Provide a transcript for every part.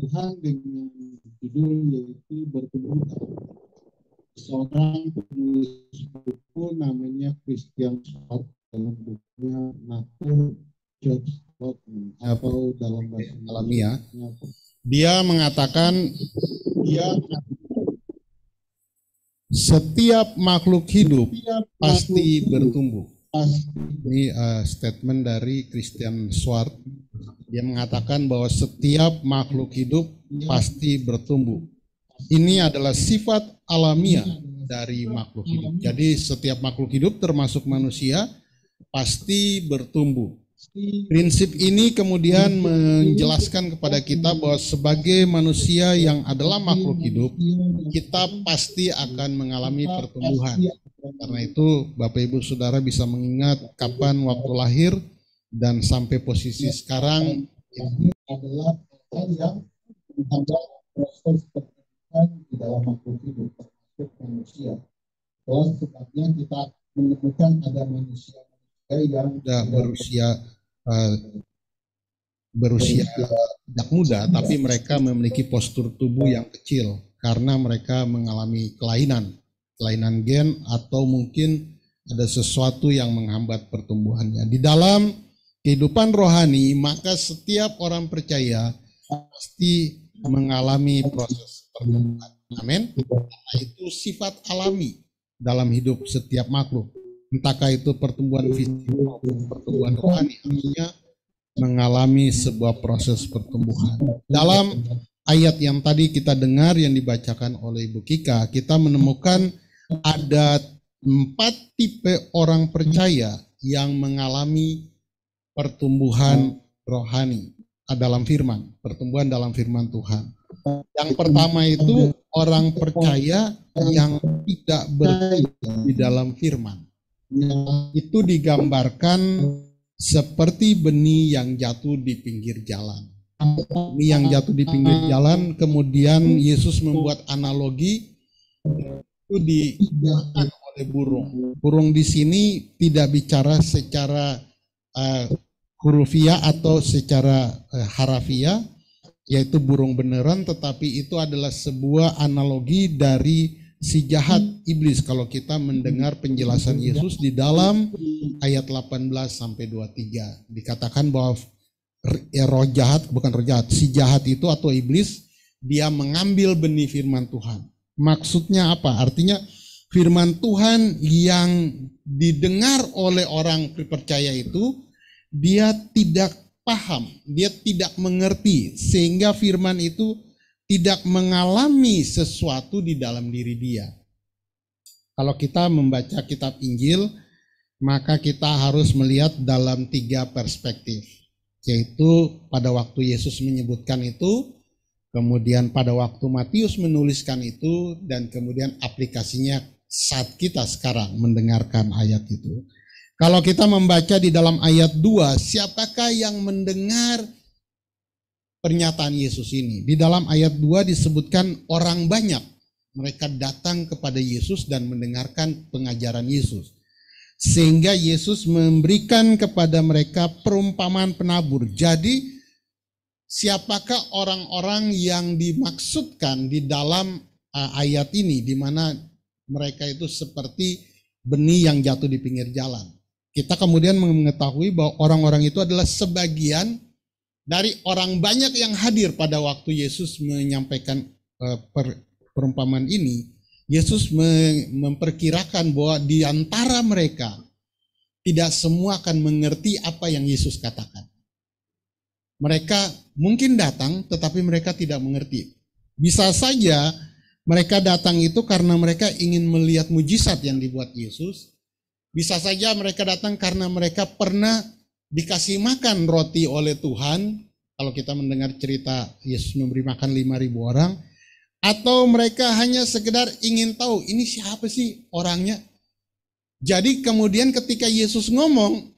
Tuhan dengan judul yaitu bertumbuh. Seorang penulis buku namanya Christian Schwab dalam bukunya Nature Church atau dalam bahasa alamiah, dia mengatakan setiap makhluk hidup pasti bertumbuh. Ini statement dari Christian Schwab. Dia mengatakan bahwa setiap makhluk hidup pasti bertumbuh. Ini adalah sifat alamiah dari makhluk hidup. Jadi setiap makhluk hidup termasuk manusia pasti bertumbuh. Prinsip ini kemudian menjelaskan kepada kita bahwa sebagai manusia yang adalah makhluk hidup, kita pasti akan mengalami pertumbuhan. Karena itu Bapak Ibu Saudara bisa mengingat kapan waktu lahir dan sampai posisi sekarang ini adalah hal yang menambah proses pertumbuhan di dalam makhluk hidup termasuk manusia. Terus sebabnya kita menemukan ada manusia yang sudah berusia tidak muda, tapi mereka memiliki postur tubuh yang kecil karena mereka mengalami kelainan gen atau mungkin ada sesuatu yang menghambat pertumbuhannya. Di dalam kehidupan rohani, maka setiap orang percaya pasti mengalami proses pertumbuhan. Amin. Karena itu sifat alami dalam hidup setiap makhluk. Entahkah itu pertumbuhan fisik maupun pertumbuhan rohani, artinya mengalami sebuah proses pertumbuhan. Dalam ayat yang tadi kita dengar yang dibacakan oleh Ibu Kika, kita menemukan ada 4 tipe orang percaya yang mengalami pertumbuhan rohani dalam firman, pertumbuhan dalam firman Tuhan. Yang pertama itu orang percaya yang tidak bertumbuh di dalam firman. Itu digambarkan seperti benih yang jatuh di pinggir jalan. Benih yang jatuh di pinggir jalan, kemudian Yesus membuat analogi itu dimakan oleh burung. Burung di sini tidak bicara secara hurufiah atau secara harafiah, yaitu burung beneran, tetapi itu adalah sebuah analogi dari si jahat iblis kalau kita mendengar penjelasan Yesus di dalam ayat 18 sampai 23. Dikatakan bahwa roh jahat, bukan roh jahat, si jahat itu atau iblis, dia mengambil benih firman Tuhan. Maksudnya apa? Artinya firman Tuhan yang didengar oleh orang percaya itu, dia tidak paham, dia tidak mengerti, sehingga firman itu tidak mengalami sesuatu di dalam diri dia. Kalau kita membaca kitab Injil, maka kita harus melihat dalam 3 perspektif, yaitu pada waktu Yesus menyebutkan itu, kemudian pada waktu Matius menuliskan itu, dan kemudian aplikasinya saat kita sekarang mendengarkan ayat itu. Kalau kita membaca di dalam ayat 2, siapakah yang mendengar pernyataan Yesus ini? Di dalam ayat 2 disebutkan orang banyak. Mereka datang kepada Yesus dan mendengarkan pengajaran Yesus. Sehingga Yesus memberikan kepada mereka perumpamaan penabur. Jadi siapakah orang-orang yang dimaksudkan di dalam ayat ini, di mana mereka itu seperti benih yang jatuh di pinggir jalan? Kita kemudian mengetahui bahwa orang-orang itu adalah sebagian dari orang banyak yang hadir pada waktu Yesus menyampaikan perumpamaan ini. Yesus memperkirakan bahwa di antara mereka tidak semua akan mengerti apa yang Yesus katakan. Mereka mungkin datang tetapi mereka tidak mengerti. Bisa saja mereka datang itu karena mereka ingin melihat mujizat yang dibuat Yesus. Bisa saja mereka datang karena mereka pernah dikasih makan roti oleh Tuhan. Kalau kita mendengar cerita Yesus memberi makan 5.000 orang. Atau mereka hanya sekedar ingin tahu ini siapa sih orangnya. Jadi kemudian ketika Yesus ngomong,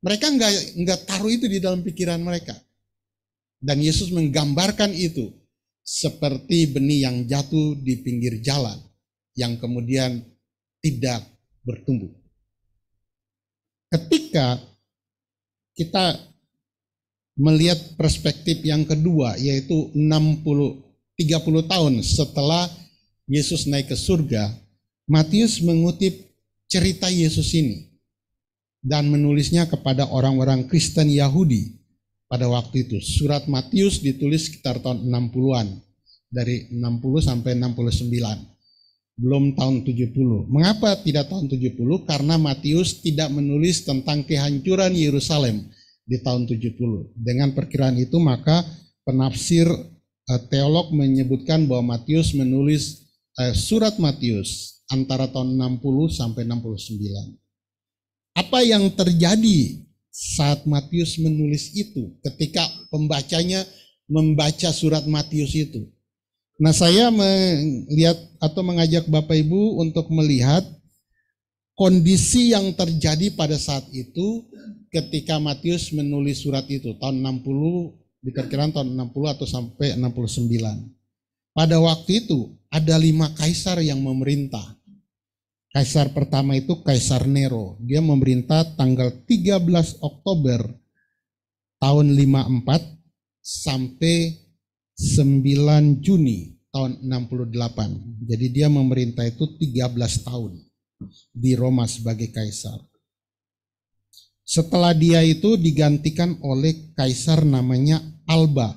mereka nggak taruh itu di dalam pikiran mereka. Dan Yesus menggambarkan itu seperti benih yang jatuh di pinggir jalan yang kemudian tidak bertumbuh. Ketika kita melihat perspektif yang kedua, yaitu 30 tahun setelah Yesus naik ke surga, Matius mengutip cerita Yesus ini dan menulisnya kepada orang-orang Kristen Yahudi pada waktu itu. Surat Matius ditulis sekitar tahun 60-an, dari 60 sampai 69. Belum tahun 70. Mengapa tidak tahun 70? Karena Matius tidak menulis tentang kehancuran Yerusalem di tahun 70. Dengan perkiraan itu maka penafsir teolog menyebutkan bahwa Matius menulis surat Matius antara tahun 60 sampai 69. Apa yang terjadi saat Matius menulis itu ketika pembacanya membaca surat Matius itu? Nah, saya melihat atau mengajak Bapak Ibu untuk melihat kondisi yang terjadi pada saat itu ketika Matius menulis surat itu tahun 60, diperkirakan tahun 60 atau sampai 69. Pada waktu itu ada 5 kaisar yang memerintah. Kaisar pertama itu Kaisar Nero. Dia memerintah tanggal 13 Oktober tahun 54 sampai 9 Juni tahun 68. Jadi dia memerintah itu 13 tahun di Roma sebagai kaisar. Setelah dia itu digantikan oleh kaisar namanya Galba.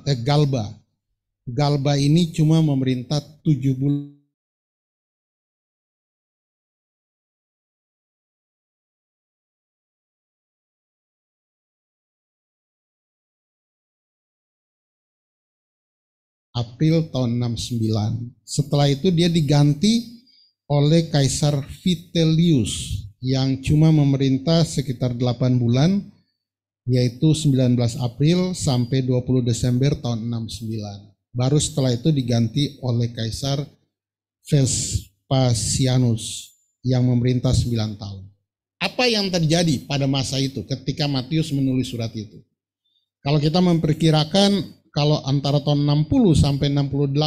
Galba ini cuma memerintah 7 bulan. April tahun 69. Setelah itu dia diganti oleh Kaisar Vitellius yang cuma memerintah sekitar 8 bulan, yaitu 19 April sampai 20 Desember tahun 69. Baru setelah itu diganti oleh Kaisar Vespasianus yang memerintah 9 tahun. Apa yang terjadi pada masa itu ketika Matius menulis surat itu? Kalau kita memperkirakan kalau antara tahun 60 sampai 68,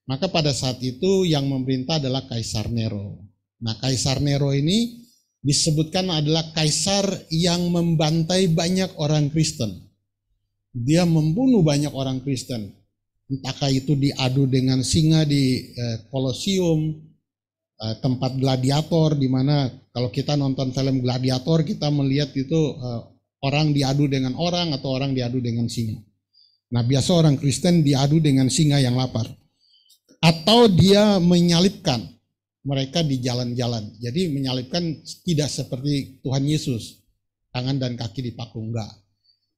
maka pada saat itu yang memerintah adalah Kaisar Nero. Nah, Kaisar Nero ini disebutkan adalah kaisar yang membantai banyak orang Kristen. Dia membunuh banyak orang Kristen. Entahkah itu diadu dengan singa di Kolosium, tempat gladiator, di mana kalau kita nonton film gladiator kita melihat itu orang diadu dengan orang atau orang diadu dengan singa. Nah, biasa orang Kristen diadu dengan singa yang lapar. Atau dia menyalibkan mereka di jalan-jalan. Jadi menyalibkan tidak seperti Tuhan Yesus, tangan dan kaki dipakung, enggak.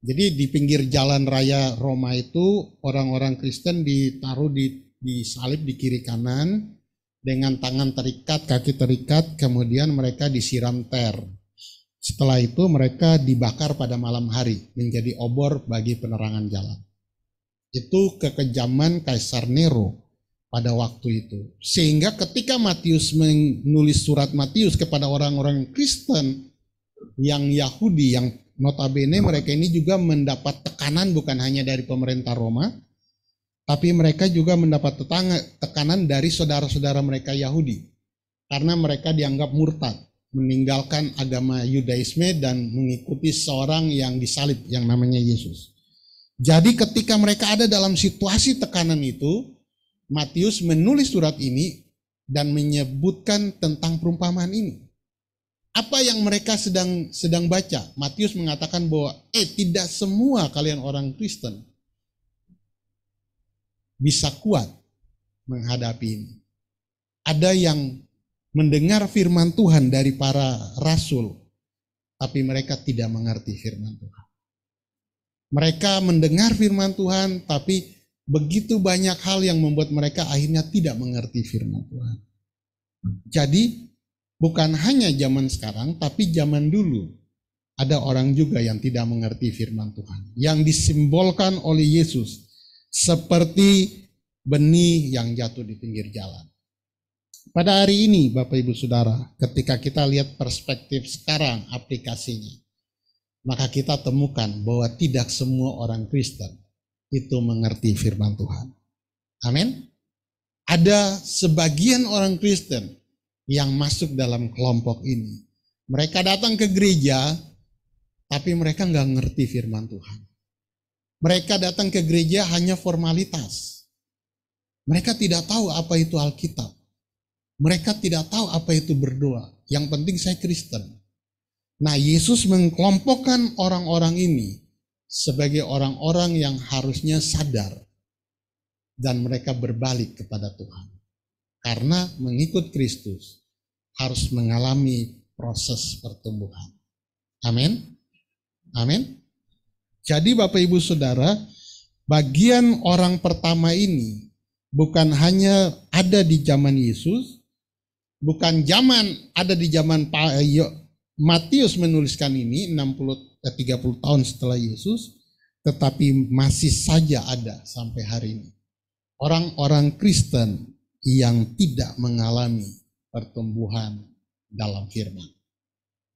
Jadi di pinggir jalan raya Roma itu orang-orang Kristen ditaruh disalib di kiri kanan dengan tangan terikat, kaki terikat, kemudian mereka disiram ter. Setelah itu mereka dibakar pada malam hari menjadi obor bagi penerangan jalan. Itu kekejaman Kaisar Nero pada waktu itu. Sehingga ketika Matius menulis surat Matius kepada orang-orang Kristen yang Yahudi, yang notabene mereka ini juga mendapat tekanan bukan hanya dari pemerintah Roma, tapi mereka juga mendapat tekanan dari saudara-saudara mereka Yahudi. Karena mereka dianggap murtad, meninggalkan agama Yudaisme dan mengikuti seorang yang disalib yang namanya Yesus. Jadi ketika mereka ada dalam situasi tekanan itu, Matius menulis surat ini dan menyebutkan tentang perumpamaan ini. Apa yang mereka sedang baca? Matius mengatakan bahwa tidak semua kalian orang Kristen bisa kuat menghadapi ini. Ada yang mendengar firman Tuhan dari para rasul, tapi mereka tidak mengerti firman Tuhan. Mereka mendengar firman Tuhan, tapi begitu banyak hal yang membuat mereka akhirnya tidak mengerti firman Tuhan. Jadi bukan hanya zaman sekarang, tapi zaman dulu ada orang juga yang tidak mengerti firman Tuhan, yang disimbolkan oleh Yesus seperti benih yang jatuh di pinggir jalan. Pada hari ini Bapak Ibu Saudara, ketika kita lihat perspektif sekarang aplikasinya, maka kita temukan bahwa tidak semua orang Kristen itu mengerti firman Tuhan. Amin. Ada sebagian orang Kristen yang masuk dalam kelompok ini. Mereka datang ke gereja, tapi mereka nggak ngerti firman Tuhan. Mereka datang ke gereja hanya formalitas. Mereka tidak tahu apa itu Alkitab. Mereka tidak tahu apa itu berdoa. Yang penting saya Kristen. Nah, Yesus mengkelompokkan orang-orang ini sebagai orang-orang yang harusnya sadar dan mereka berbalik kepada Tuhan. Karena mengikut Kristus harus mengalami proses pertumbuhan. Amin. Amin. Jadi Bapak Ibu Saudara, bagian orang pertama ini bukan hanya ada di zaman Yesus, bukan ada di zaman Matius menuliskan ini 30 tahun setelah Yesus, tetapi masih saja ada sampai hari ini. Orang-orang Kristen yang tidak mengalami pertumbuhan dalam firman.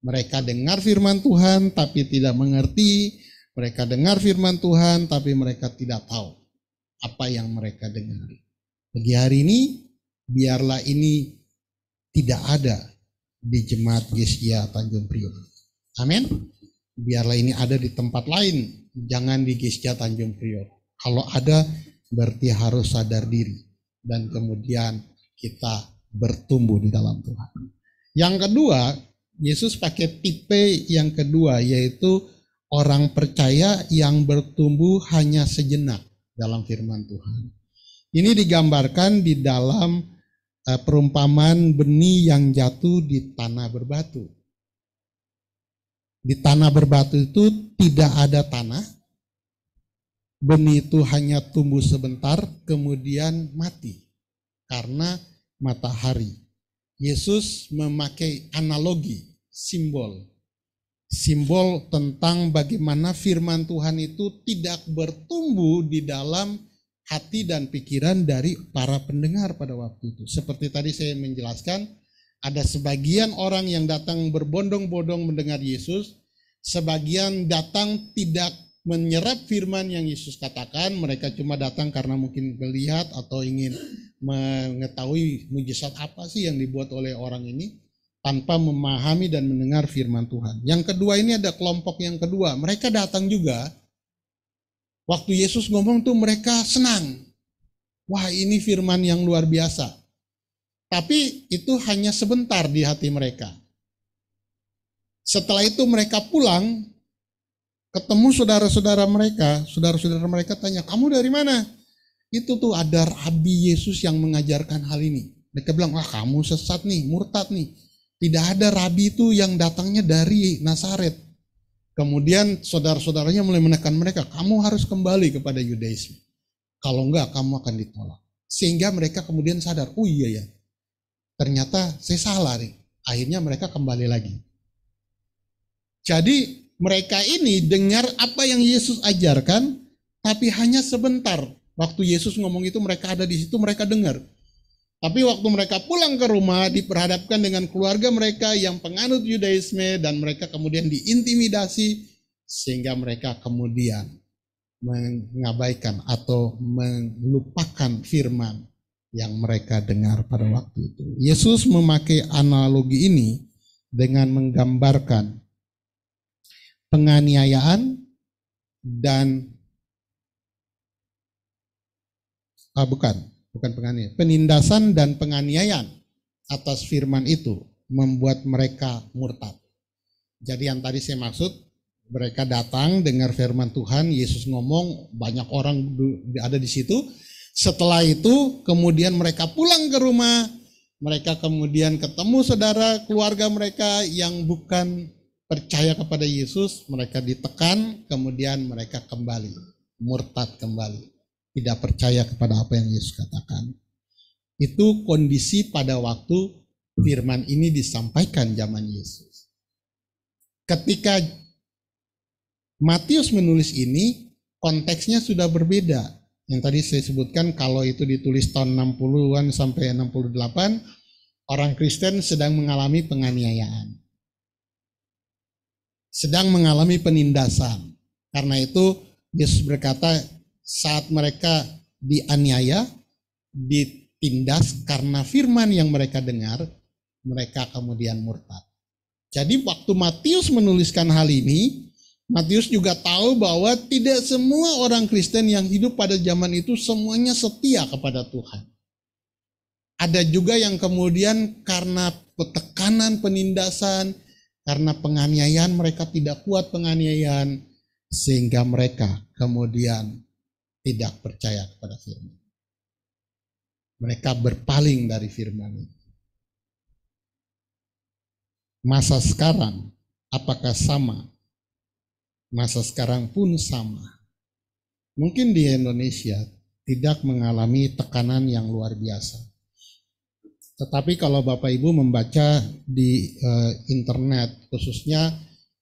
Mereka dengar firman Tuhan tapi tidak mengerti. Mereka dengar firman Tuhan tapi mereka tidak tahu apa yang mereka dengar. Bagi hari ini, biarlah ini tidak ada di Jemaat Geskia Tanjung Priok. Amin. Biarlah ini ada di tempat lain, jangan di Geskia Tanjung Priok. Kalau ada, berarti harus sadar diri dan kemudian kita bertumbuh di dalam Tuhan. Yang kedua, Yesus pakai tipe yang kedua, yaitu orang percaya yang bertumbuh hanya sejenak dalam firman Tuhan. Ini digambarkan di dalam perumpamaan benih yang jatuh di tanah berbatu. Di tanah berbatu itu tidak ada tanah. Benih itu hanya tumbuh sebentar, kemudian mati karena matahari. Yesus memakai analogi, simbol tentang bagaimana firman Tuhan itu tidak bertumbuh di dalam hati dan pikiran dari para pendengar pada waktu itu. Seperti tadi saya menjelaskan, ada sebagian orang yang datang berbondong-bondong mendengar Yesus, sebagian datang tidak menyerap firman yang Yesus katakan, mereka cuma datang karena mungkin melihat atau ingin mengetahui mujizat apa sih yang dibuat oleh orang ini, tanpa memahami dan mendengar firman Tuhan. Yang kedua ini ada kelompok yang kedua, mereka datang juga. Waktu Yesus ngomong tuh mereka senang. Wah, ini firman yang luar biasa. Tapi itu hanya sebentar di hati mereka. Setelah itu mereka pulang, ketemu saudara-saudara mereka tanya, kamu dari mana? Itu tuh ada Rabi Yesus yang mengajarkan hal ini. Mereka bilang, wah kamu sesat nih, murtad nih. Tidak ada rabi itu yang datangnya dari Nazaret. Kemudian saudara-saudaranya mulai menekan mereka, kamu harus kembali kepada Yudaisme. Kalau enggak, kamu akan ditolak. Sehingga mereka kemudian sadar, oh iya ya, ternyata saya salah nih. Akhirnya mereka kembali lagi. Jadi mereka ini dengar apa yang Yesus ajarkan, tapi hanya sebentar. Waktu Yesus ngomong itu mereka ada di situ, mereka dengar. Tapi waktu mereka pulang ke rumah diperhadapkan dengan keluarga mereka yang penganut Yudaisme dan mereka kemudian diintimidasi sehingga mereka kemudian mengabaikan atau melupakan firman yang mereka dengar pada waktu itu. Yesus memakai analogi ini dengan menggambarkan penganiayaan dan penindasan dan penganiayaan atas firman itu membuat mereka murtad. Jadi yang tadi saya maksud, mereka datang dengar firman Tuhan, Yesus ngomong, banyak orang ada di situ. Setelah itu kemudian mereka pulang ke rumah, mereka kemudian ketemu saudara keluarga mereka yang bukan percaya kepada Yesus, mereka ditekan, kemudian mereka kembali, murtad kembali. Tidak percaya kepada apa yang Yesus katakan. Itu kondisi pada waktu firman ini disampaikan zaman Yesus. Ketika Matius menulis ini, konteksnya sudah berbeda. Yang tadi saya sebutkan, kalau itu ditulis tahun 60-an sampai 68, orang Kristen sedang mengalami penganiayaan. Sedang mengalami penindasan. Karena itu Yesus berkata, saat mereka dianiaya, ditindas karena firman yang mereka dengar, mereka kemudian murtad. Jadi waktu Matius menuliskan hal ini, Matius juga tahu bahwa tidak semua orang Kristen yang hidup pada zaman itu semuanya setia kepada Tuhan. Ada juga yang kemudian karena tekanan penindasan, karena penganiayaan, mereka tidak kuat penganiayaan, sehingga mereka kemudian tidak percaya kepada firman. Mereka berpaling dari firman. Masa sekarang apakah sama? Masa sekarang pun sama. Mungkin di Indonesia tidak mengalami tekanan yang luar biasa. Tetapi kalau Bapak Ibu membaca di internet, khususnya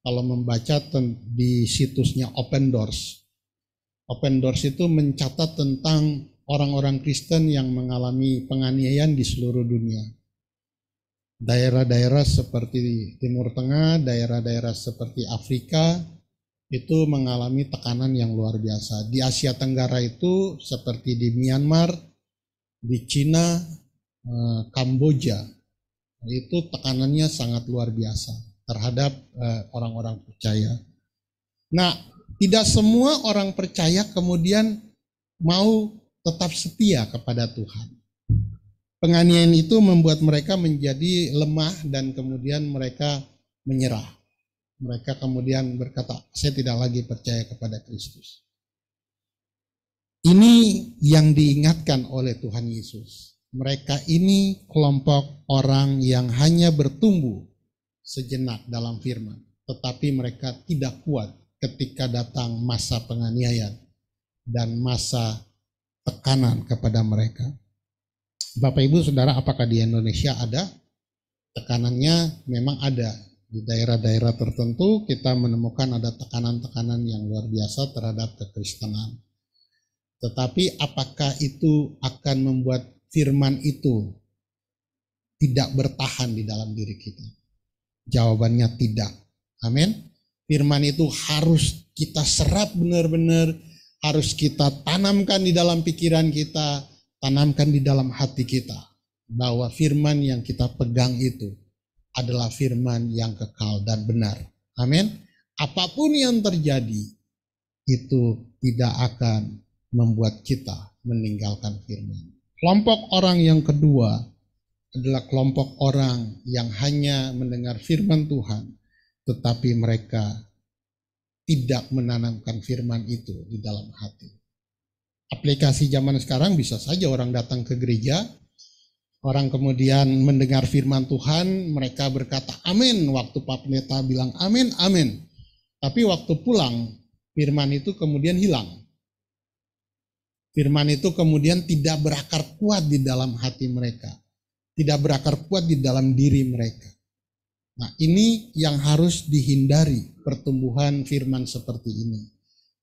kalau membaca di situsnya Open Doors. Open Doors itu mencatat tentang orang-orang Kristen yang mengalami penganiayaan di seluruh dunia. Daerah-daerah seperti Timur Tengah, daerah-daerah seperti Afrika, itu mengalami tekanan yang luar biasa. Di Asia Tenggara itu seperti di Myanmar, di Cina, Kamboja, itu tekanannya sangat luar biasa terhadap orang-orang percaya. Nah, tidak semua orang percaya kemudian mau tetap setia kepada Tuhan. Penganiayaan itu membuat mereka menjadi lemah dan kemudian mereka menyerah. Mereka kemudian berkata, saya tidak lagi percaya kepada Kristus. Ini yang diingatkan oleh Tuhan Yesus. Mereka ini kelompok orang yang hanya bertumbuh sejenak dalam firman. Tetapi mereka tidak kuat ketika datang masa penganiayaan dan masa tekanan kepada mereka. Bapak Ibu Saudara, apakah di Indonesia ada? Tekanannya memang ada. Di daerah-daerah tertentu kita menemukan ada tekanan-tekanan yang luar biasa terhadap kekristenan. Tetapi apakah itu akan membuat firman itu tidak bertahan di dalam diri kita? Jawabannya tidak. Amin. Firman itu harus kita serap benar-benar, harus kita tanamkan di dalam pikiran kita, tanamkan di dalam hati kita, bahwa firman yang kita pegang itu adalah firman yang kekal dan benar. Amin. Apapun yang terjadi, itu tidak akan membuat kita meninggalkan firman. Kelompok orang yang kedua adalah kelompok orang yang hanya mendengar firman Tuhan, tetapi mereka tidak menanamkan firman itu di dalam hati. Aplikasi zaman sekarang bisa saja orang datang ke gereja, orang kemudian mendengar firman Tuhan, mereka berkata amin, waktu Pak Pendeta bilang amin, amin. Tapi waktu pulang, firman itu kemudian hilang. Firman itu kemudian tidak berakar kuat di dalam hati mereka. Tidak berakar kuat di dalam diri mereka. Nah, ini yang harus dihindari, pertumbuhan firman seperti ini.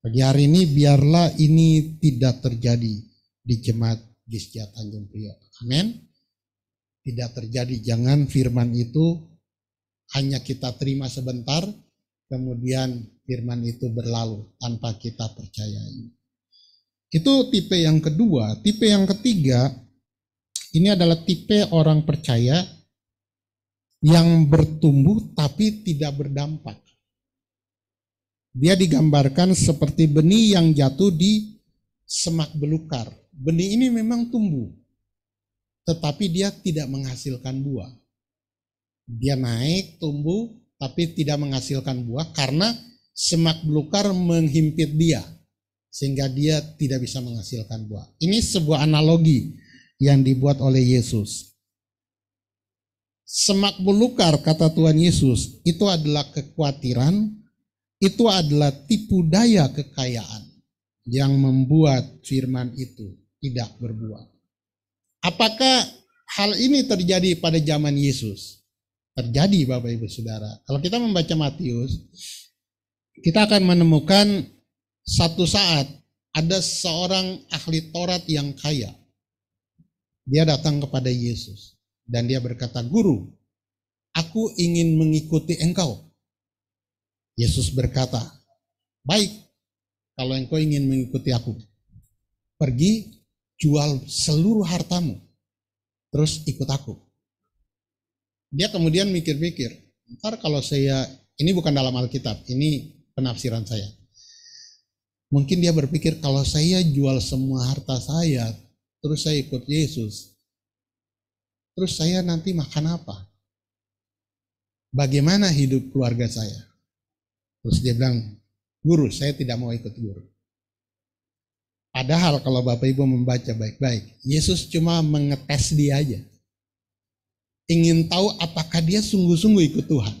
Pagi hari ini biarlah ini tidak terjadi di Jemaat Gisja Tanjung Priok. Amin. Tidak terjadi, jangan firman itu hanya kita terima sebentar, kemudian firman itu berlalu tanpa kita percayai. Itu tipe yang kedua. Tipe yang ketiga, ini adalah tipe orang percaya yang bertumbuh tapi tidak berdampak. Dia digambarkan seperti benih yang jatuh di semak belukar. Benih ini memang tumbuh, tetapi dia tidak menghasilkan buah. Dia naik, tumbuh, tapi tidak menghasilkan buah karena semak belukar menghimpit dia, sehingga dia tidak bisa menghasilkan buah. Ini sebuah analogi yang dibuat oleh Yesus. Semak belukar, kata Tuhan Yesus, itu adalah kekhawatiran, itu adalah tipu daya kekayaan yang membuat firman itu tidak berbuah. Apakah hal ini terjadi pada zaman Yesus? Terjadi, Bapak Ibu Saudara. Kalau kita membaca Matius, kita akan menemukan satu saat ada seorang ahli Taurat yang kaya. Dia datang kepada Yesus dan dia berkata, "Guru, aku ingin mengikuti engkau." Yesus berkata, "Baik, kalau engkau ingin mengikuti aku, pergi jual seluruh hartamu, terus ikut aku." Dia kemudian mikir-mikir, ntar kalau saya, ini bukan dalam Alkitab, ini penafsiran saya. Mungkin dia berpikir kalau saya jual semua harta saya, terus saya ikut Yesus, terus saya nanti makan apa? Bagaimana hidup keluarga saya? Terus dia bilang, guru, saya tidak mau ikut guru. Padahal kalau Bapak Ibu membaca baik-baik, Yesus cuma mengetes dia aja. Ingin tahu apakah dia sungguh-sungguh ikut Tuhan.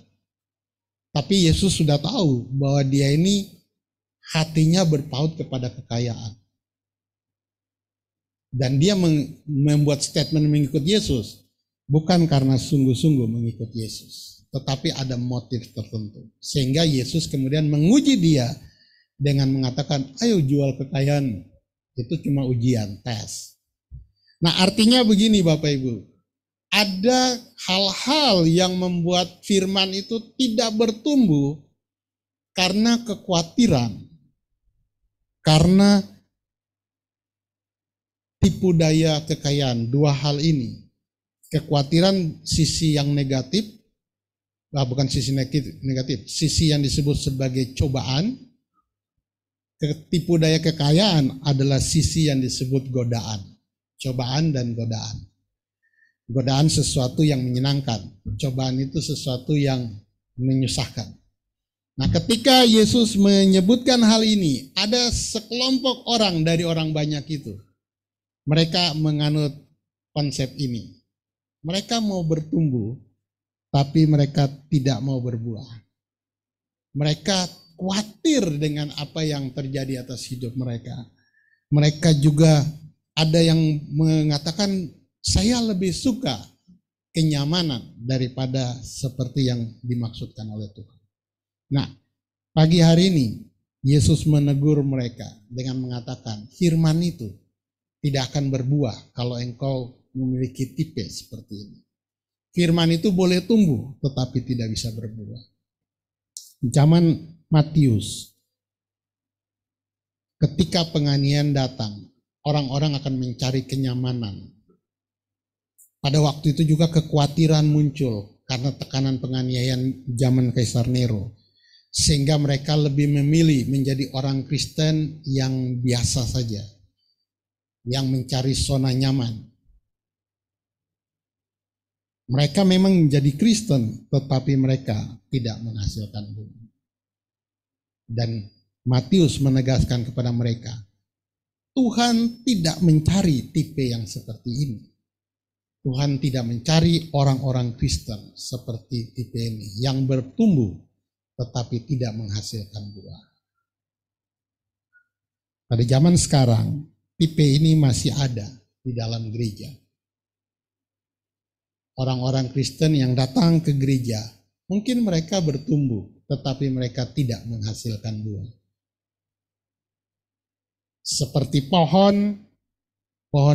Tapi Yesus sudah tahu bahwa dia ini hatinya berpaut kepada kekayaan. Dan dia membuat statement mengikut Yesus bukan karena sungguh-sungguh mengikut Yesus, tetapi ada motif tertentu. Sehingga Yesus kemudian menguji dia dengan mengatakan, ayo jual kekayaan. Itu cuma ujian, tes. Nah, artinya begini Bapak Ibu, ada hal-hal yang membuat firman itu tidak bertumbuh karena kekhawatiran, karena tipu daya kekayaan. Dua hal ini, kekhawatiran sisi yang negatif, bukan sisi negatif, sisi yang disebut sebagai cobaan. Tipu daya kekayaan adalah sisi yang disebut godaan, cobaan dan godaan. Godaan sesuatu yang menyenangkan, cobaan itu sesuatu yang menyusahkan. Nah, ketika Yesus menyebutkan hal ini, ada sekelompok orang dari orang banyak itu. Mereka menganut konsep ini. Mereka mau bertumbuh, tapi mereka tidak mau berbuah. Mereka khawatir dengan apa yang terjadi atas hidup mereka. Mereka juga ada yang mengatakan, saya lebih suka kenyamanan daripada seperti yang dimaksudkan oleh Tuhan. Nah, pagi hari ini Yesus menegur mereka dengan mengatakan, firman itu tidak akan berbuah kalau engkau memiliki tipe seperti ini. Firman itu boleh tumbuh tetapi tidak bisa berbuah. Zaman Matius, ketika penganiayaan datang, orang-orang akan mencari kenyamanan. Pada waktu itu juga kekhawatiran muncul karena tekanan penganiayaan zaman Kaisar Nero. Sehingga mereka lebih memilih menjadi orang Kristen yang biasa saja, yang mencari zona nyaman. Mereka memang menjadi Kristen, tetapi mereka tidak menghasilkan buah. Dan Matius menegaskan kepada mereka, Tuhan tidak mencari tipe yang seperti ini. Tuhan tidak mencari orang-orang Kristen seperti tipe ini, yang bertumbuh tetapi tidak menghasilkan buah. Pada zaman sekarang, tipe ini masih ada di dalam gereja. Orang-orang Kristen yang datang ke gereja, mungkin mereka bertumbuh, tetapi mereka tidak menghasilkan buah. Seperti pohon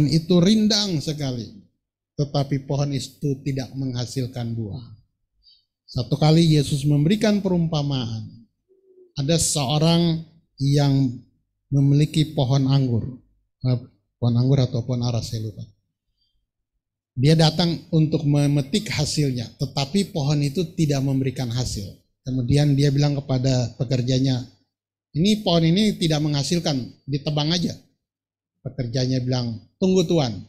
itu rindang sekali, tetapi pohon itu tidak menghasilkan buah. Satu kali Yesus memberikan perumpamaan. Ada seorang yang memiliki pohon anggur atau pohon ara, saya lupa. Dia datang untuk memetik hasilnya, tetapi pohon itu tidak memberikan hasil. Kemudian dia bilang kepada pekerjanya, ini pohon ini tidak menghasilkan, ditebang aja. Pekerjanya bilang, tunggu Tuhan,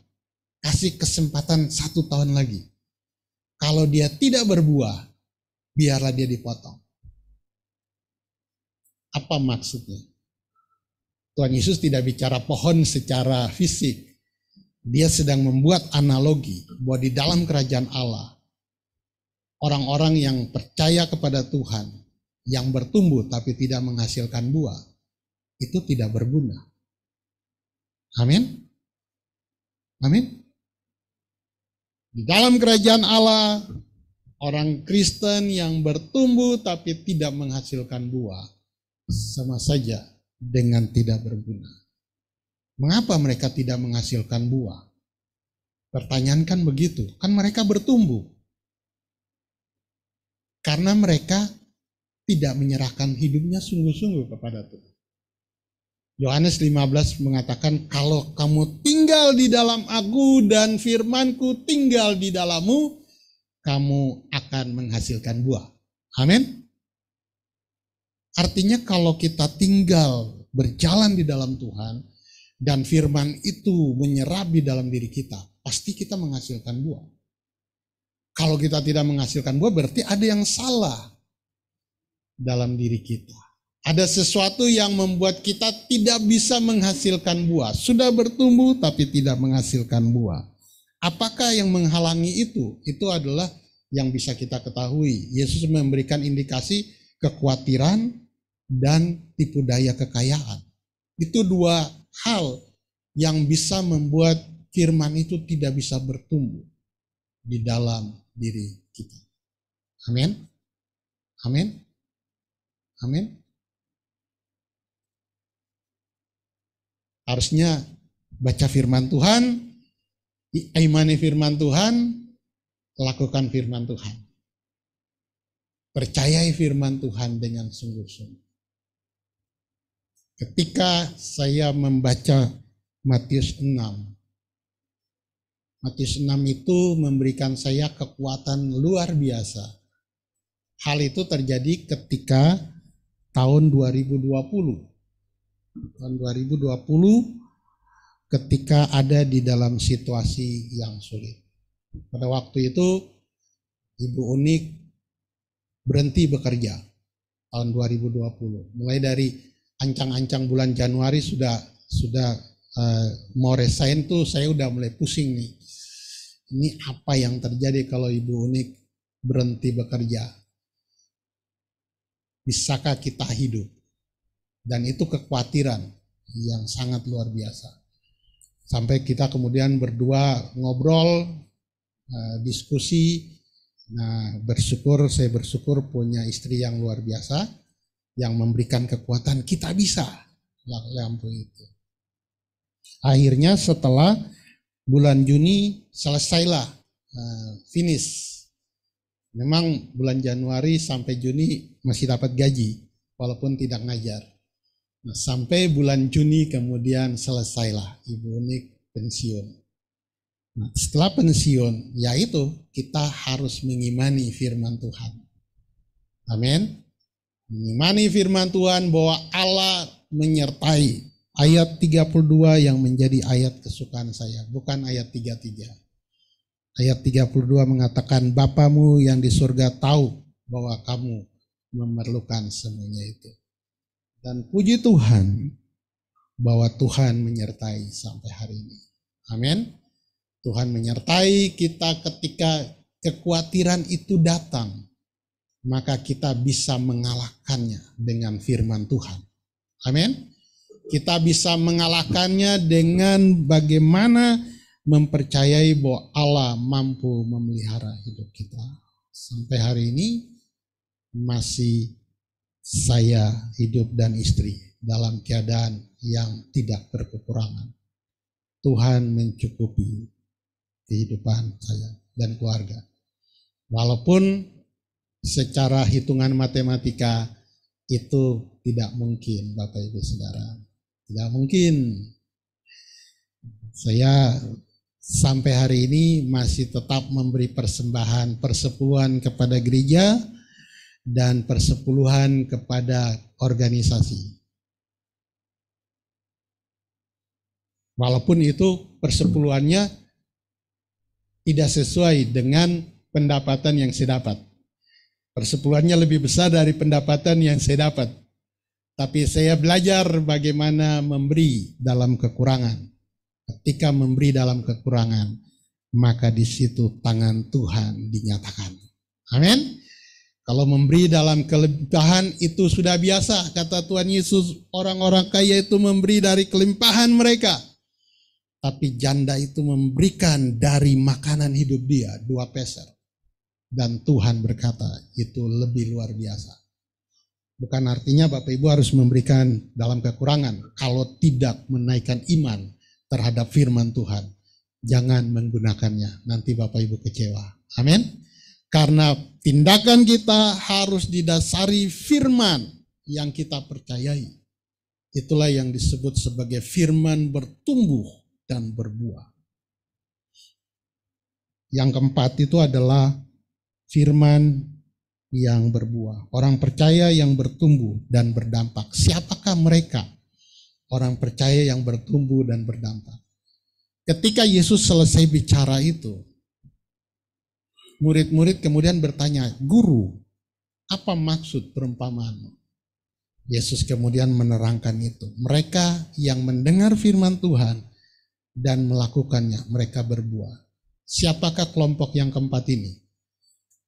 kasih kesempatan 1 tahun lagi. Kalau dia tidak berbuah, biarlah dia dipotong. Apa maksudnya? Tuhan Yesus tidak bicara pohon secara fisik. Dia sedang membuat analogi bahwa di dalam kerajaan Allah, orang-orang yang percaya kepada Tuhan, yang bertumbuh tapi tidak menghasilkan buah, itu tidak berguna. Amin? Amin? Di dalam kerajaan Allah, orang Kristen yang bertumbuh tapi tidak menghasilkan buah, sama saja dengan tidak berguna. Mengapa mereka tidak menghasilkan buah? Pertanyaan kan begitu, kan mereka bertumbuh. Karena mereka tidak menyerahkan hidupnya sungguh-sungguh kepada Tuhan. Yohanes 15 mengatakan, kalau kamu tinggal di dalam Aku dan firman-Ku tinggal di dalammu, kamu akan menghasilkan buah. Amin. Artinya kalau kita tinggal berjalan di dalam Tuhan dan firman itu menyerap di dalam diri kita, pasti kita menghasilkan buah. Kalau kita tidak menghasilkan buah, berarti ada yang salah dalam diri kita. Ada sesuatu yang membuat kita tidak bisa menghasilkan buah. Sudah bertumbuh tapi tidak menghasilkan buah. Apakah yang menghalangi itu? Itu adalah yang bisa kita ketahui. Yesus memberikan indikasi kekhawatiran dan tipu daya kekayaan. Itu dua hal yang bisa membuat firman itu tidak bisa bertumbuh di dalam diri kita. Amin. Amin. Amin. Harusnya baca firman Tuhan, imani firman Tuhan, lakukan firman Tuhan. Percayai firman Tuhan dengan sungguh-sungguh. Ketika saya membaca Matius 6, Matius 6 itu memberikan saya kekuatan luar biasa. Hal itu terjadi ketika tahun 2020. Tahun 2020 ketika ada di dalam situasi yang sulit. Pada waktu itu Ibu Unik berhenti bekerja tahun 2020. Mulai dari ancang-ancang bulan Januari sudah mau resign tuh saya udah mulai pusing nih. Ini apa yang terjadi kalau Ibu Unik berhenti bekerja? Bisakah kita hidup? Dan itu kekhawatiran yang sangat luar biasa. Sampai kita kemudian berdua ngobrol, diskusi. Nah, saya bersyukur punya istri yang luar biasa, yang memberikan kekuatan kita bisa lampu itu. Akhirnya setelah bulan Juni selesailah, finish. Memang bulan Januari sampai Juni masih dapat gaji, walaupun tidak ngajar. Nah, sampai bulan Juni kemudian selesailah Ibu Unik pensiun. Nah, setelah pensiun, yaitu kita harus mengimani firman Tuhan. Amin. Mengimani firman Tuhan bahwa Allah menyertai. Ayat 32 yang menjadi ayat kesukaan saya, bukan ayat 33. Ayat 32 mengatakan, Bapamu yang di surga tahu bahwa kamu memerlukan semuanya itu. Dan puji Tuhan bahwa Tuhan menyertai sampai hari ini. Amin. Tuhan menyertai kita ketika kekhawatiran itu datang. Maka kita bisa mengalahkannya dengan firman Tuhan. Amin. Kita bisa mengalahkannya dengan bagaimana mempercayai bahwa Allah mampu memelihara hidup kita. Sampai hari ini masih saya hidup dan istri dalam keadaan yang tidak berkekurangan. Tuhan mencukupi kehidupan saya dan keluarga. Walaupun secara hitungan matematika itu tidak mungkin, Bapak Ibu Saudara. Tidak mungkin. Saya sampai hari ini masih tetap memberi persembahan persepuluhan kepada gereja dan persepuluhan kepada organisasi. Walaupun itu persepuluhannya tidak sesuai dengan pendapatan yang saya dapat. Persepuluhannya lebih besar dari pendapatan yang saya dapat. Tapi saya belajar bagaimana memberi dalam kekurangan. Ketika memberi dalam kekurangan, maka di situ tangan Tuhan dinyatakan. Amin. Kalau memberi dalam kelimpahan itu sudah biasa, kata Tuhan Yesus, orang-orang kaya itu memberi dari kelimpahan mereka. Tapi janda itu memberikan dari makanan hidup dia, 2 peser. Dan Tuhan berkata, itu lebih luar biasa. Bukan artinya Bapak Ibu harus memberikan dalam kekurangan. Kalau tidak menaikkan iman terhadap firman Tuhan, jangan menggunakannya. Nanti Bapak Ibu kecewa. Amin. Karena tindakan kita harus didasari firman yang kita percayai. Itulah yang disebut sebagai firman bertumbuh dan berbuah. Yang keempat itu adalah firman yang berbuah, orang percaya yang bertumbuh dan berdampak. Siapakah mereka? Orang percaya yang bertumbuh dan berdampak. Ketika Yesus selesai bicara itu, murid-murid kemudian bertanya, "Guru, apa maksud perumpamaan?" Yesus kemudian menerangkan itu. Mereka yang mendengar firman Tuhan dan melakukannya, mereka berbuah. Siapakah kelompok yang keempat ini?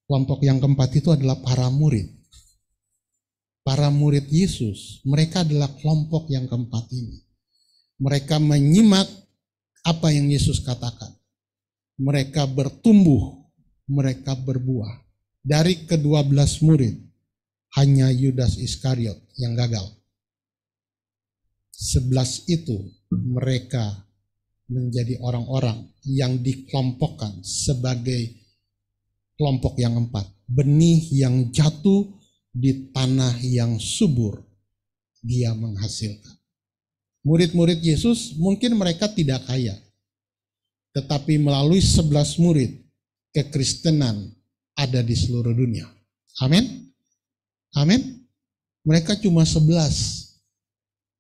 Kelompok yang keempat itu adalah para murid. Para murid Yesus, mereka adalah kelompok yang keempat ini. Mereka menyimak apa yang Yesus katakan. Mereka bertumbuh, mereka berbuah. Dari ke-12 murid, hanya Yudas Iskariot yang gagal. 11 itu mereka menjadi orang-orang yang dikelompokkan sebagai kelompok yang keempat. Benih yang jatuh di tanah yang subur, dia menghasilkan. Murid-murid Yesus mungkin mereka tidak kaya, tetapi melalui 11 murid, kekristenan ada di seluruh dunia. Amin. Amin. Mereka cuma 11,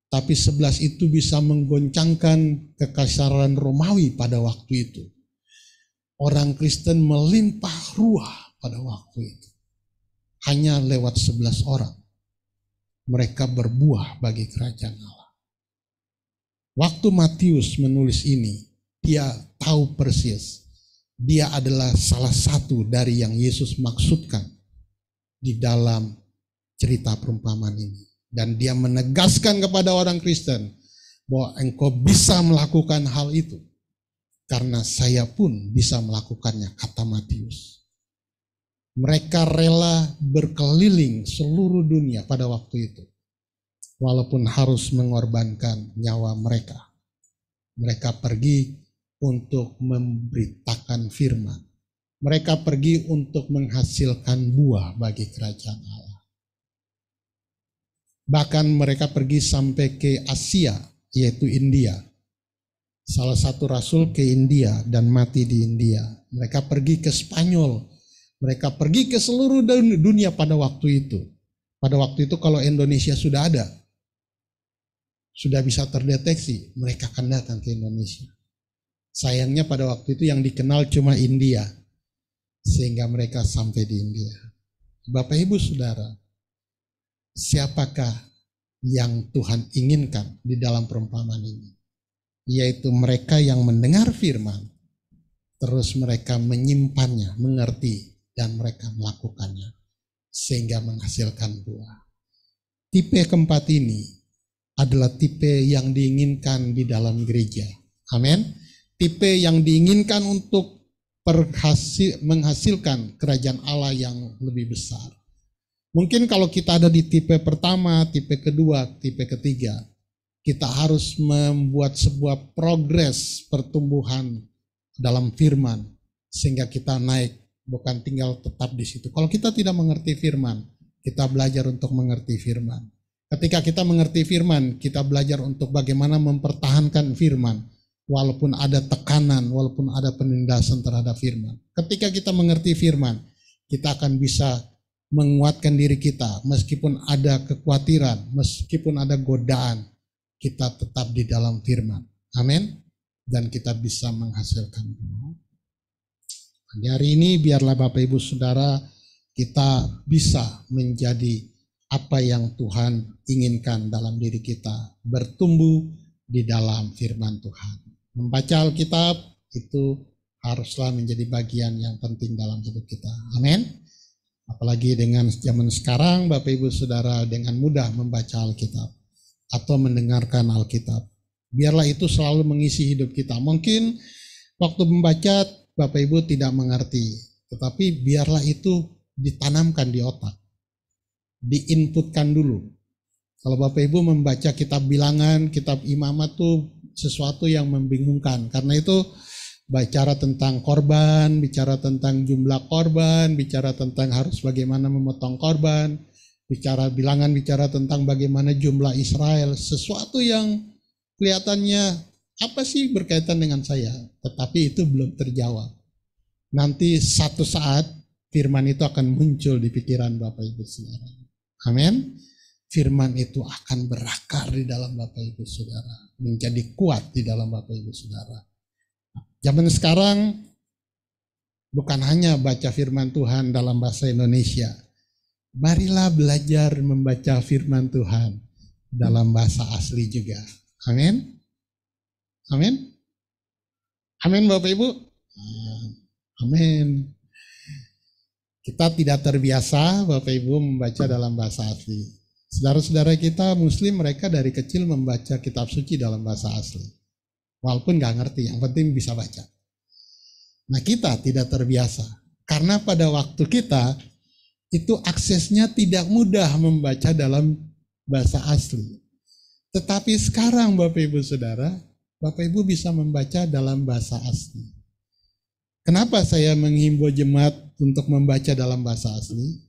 tapi 11 itu bisa menggoncangkan kekaisaran Romawi pada waktu itu. Orang Kristen melimpah ruah pada waktu itu. Hanya lewat 11 orang. Mereka berbuah bagi kerajaan Allah. Waktu Matius menulis ini, dia tahu persis. Dia adalah salah satu dari yang Yesus maksudkan di dalam cerita perumpamaan ini. Dan dia menegaskan kepada orang Kristen bahwa engkau bisa melakukan hal itu. Karena saya pun bisa melakukannya, kata Matius. Mereka rela berkeliling seluruh dunia pada waktu itu. Walaupun harus mengorbankan nyawa mereka. Mereka pergi untuk memberitakan firman. Mereka pergi untuk menghasilkan buah bagi kerajaan Allah. Bahkan mereka pergi sampai ke Asia, yaitu India. Salah satu rasul ke India dan mati di India. Mereka pergi ke Spanyol. Mereka pergi ke seluruh dunia pada waktu itu. Pada waktu itu kalau Indonesia sudah ada, sudah bisa terdeteksi, mereka akan datang ke Indonesia. Sayangnya pada waktu itu yang dikenal cuma India. Sehingga mereka sampai di India. Bapak Ibu Saudara, siapakah yang Tuhan inginkan di dalam perumpamaan ini? Yaitu mereka yang mendengar firman, terus mereka menyimpannya, mengerti, dan mereka melakukannya, sehingga menghasilkan buah. Tipe keempat ini adalah tipe yang diinginkan di dalam gereja. Amin. Tipe yang diinginkan untuk menghasilkan kerajaan Allah yang lebih besar. Mungkin kalau kita ada di tipe pertama, tipe kedua, tipe ketiga, kita harus membuat sebuah progres pertumbuhan dalam firman sehingga kita naik, bukan tinggal tetap di situ. Kalau kita tidak mengerti firman, kita belajar untuk mengerti firman. Ketika kita mengerti firman, kita belajar untuk bagaimana mempertahankan firman walaupun ada tekanan, walaupun ada penindasan terhadap firman. Ketika kita mengerti firman, kita akan bisa menguatkan diri kita meskipun ada kekhawatiran, meskipun ada godaan. Kita tetap di dalam firman. Amin. Dan kita bisa menghasilkan buah. Di hari ini biarlah Bapak Ibu Saudara kita bisa menjadi apa yang Tuhan inginkan dalam diri kita. Bertumbuh di dalam firman Tuhan. Membaca Alkitab itu haruslah menjadi bagian yang penting dalam hidup kita. Amin. Apalagi dengan zaman sekarang Bapak Ibu Saudara dengan mudah membaca Alkitab atau mendengarkan Alkitab. Biarlah itu selalu mengisi hidup kita. Mungkin waktu membaca Bapak Ibu tidak mengerti, tetapi biarlah itu ditanamkan di otak. Diinputkan dulu. Kalau Bapak Ibu membaca kitab bilangan, kitab imamat itu sesuatu yang membingungkan. Karena itu bicara tentang korban, bicara tentang jumlah korban, bicara tentang harus bagaimana memotong korban, bicara bilangan, bicara tentang bagaimana jumlah Israel, sesuatu yang kelihatannya apa sih berkaitan dengan saya, tetapi itu belum terjawab. Nanti satu saat firman itu akan muncul di pikiran Bapak Ibu Saudara. Amin. Firman itu akan berakar di dalam Bapak Ibu Saudara, menjadi kuat di dalam Bapak Ibu Saudara. Zaman sekarang bukan hanya baca firman Tuhan dalam bahasa Indonesia. Marilah belajar membaca firman Tuhan dalam bahasa asli juga. Amin. Amin. Amin Bapak Ibu. Amin. Kita tidak terbiasa Bapak Ibu membaca dalam bahasa asli. Saudara-saudara kita Muslim, mereka dari kecil membaca kitab suci dalam bahasa asli. Walaupun gak ngerti, yang penting bisa baca. Nah kita tidak terbiasa. Karena pada waktu kita, itu aksesnya tidak mudah membaca dalam bahasa asli. Tetapi sekarang Bapak Ibu Saudara, Bapak Ibu bisa membaca dalam bahasa asli. Kenapa saya menghimbau jemaat untuk membaca dalam bahasa asli?